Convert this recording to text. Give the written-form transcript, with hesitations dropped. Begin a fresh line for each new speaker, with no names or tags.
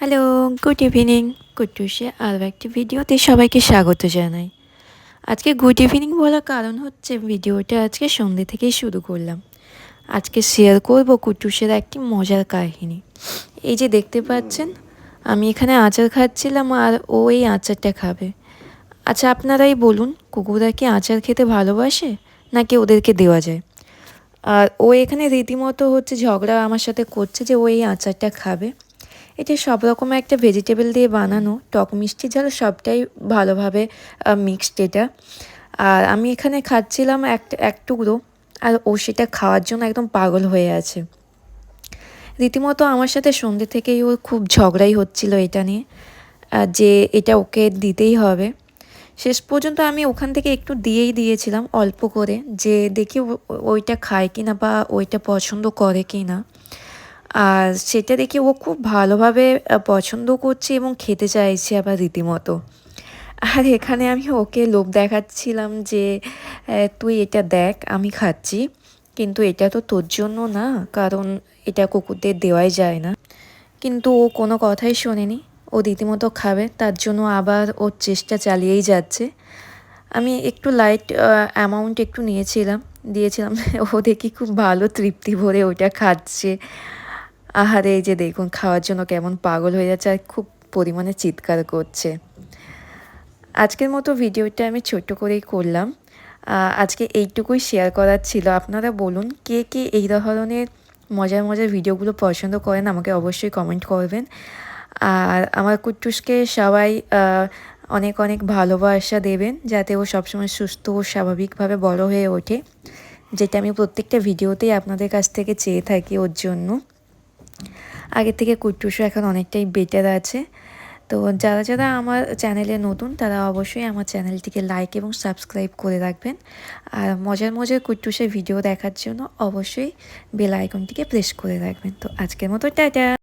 Hello, good evening. কুট্টুসে আরও একটি ভিডিওতে সবাইকে স্বাগত জানাই। আজকে গুড ইভিনিং বলার কারণ হচ্ছে ভিডিওটা আজকে সন্ধ্যে থেকেই শুরু করলাম। আজকে শেয়ার করব কুট্টুসের একটি মজার কাহিনী। এই যে দেখতে পাচ্ছেন, আমি এখানে আচার খাচ্ছিলাম আর ও এই আচারটা খাবে। আচ্ছা, আপনারাই বলুন, কুকুররা কি আচার খেতে ভালোবাসে নাকি ওদেরকে দেওয়া যায়? আর ও এখানে রীতিমতো হচ্ছে ঝগড়া আমার সাথে করছে যে ও এই আচারটা খাবে। এটা সব রকমের একটা ভেজিটেবল দিয়ে বানানো, টক মিষ্টি ঝাল সবটাই ভালোভাবে মিক্সড এটা। আর আমি এখানে খাচ্ছিলাম এক টুকরো, আর ও সেটা খাওয়ার জন্য একদম পাগল হয়ে আছে। রীতিমতো আমার সাথে সন্ধ্যে থেকেই ওর খুব ঝগড়াই হচ্ছিল এটা নিয়ে, যে এটা ওকে দিতেই হবে। শেষ পর্যন্ত আমি ওখান থেকে একটু দিয়েছিলাম অল্প করে, যে দেখি ওইটা খায় কি না বা ওইটা পছন্দ করে কি না। আর সেটা দেখে ও খুব ভালোভাবে পছন্দ করছে এবং খেতে চাইছে আবার রীতিমতো। আর এখানে আমি ওকে লোভ দেখাচ্ছিলাম যে তুই এটা দেখ আমি খাচ্ছি, কিন্তু এটা তো তোর জন্য না, কারণ এটা কুকুরদের দেওয়াই যায় না। কিন্তু ও কোনো কথাই শোনেনি, ও রীতিমতো খাবে, তার জন্য আবার ওর চেষ্টা চালিয়েই যাচ্ছে। আমি একটু লাইট অ্যামাউন্ট একটু দিয়েছিলাম। ও দেখি খুব ভালো তৃপ্তি ভরে ওইটা খাচ্ছে। আহারে, এই যে দেখুন খাওয়ার জন্য কেমন পাগল হয়ে যাচ্ছে আর খুব পরিমাণে চিৎকার করছে। আজকের মতো ভিডিওটা আমি ছোট্ট করেই করলাম। আজকে এইটুকুই শেয়ার করার ছিল। আপনারা বলুন কে কে এই ধরনের মজার ভিডিওগুলো পছন্দ করেন, আমাকে অবশ্যই কমেন্ট করবেন। আর আমার কুট্টুসকে সবাই অনেক অনেক ভালোবাসা দেবেন, যাতে ও সবসময় সুস্থ ও স্বাভাবিকভাবে বড় হয়ে ওঠে, যেটা আমি প্রত্যেকটা ভিডিওতেই আপনাদের কাছ থেকে চেয়ে থাকি ওর জন্য। আগের থেকে কুট্টুসও এখন অনেকটাই বেটার আছে। তো যারা আমার চ্যানেলে নতুন তারা অবশ্যই আমার চ্যানেলটিকে লাইক এবং সাবস্ক্রাইব করে রাখবেন। আর মজার কুট্টুসের ভিডিও দেখার জন্য অবশ্যই বেল আইকনটিকে প্রেস করে রাখবেন। তো আজকের মতো টাটা।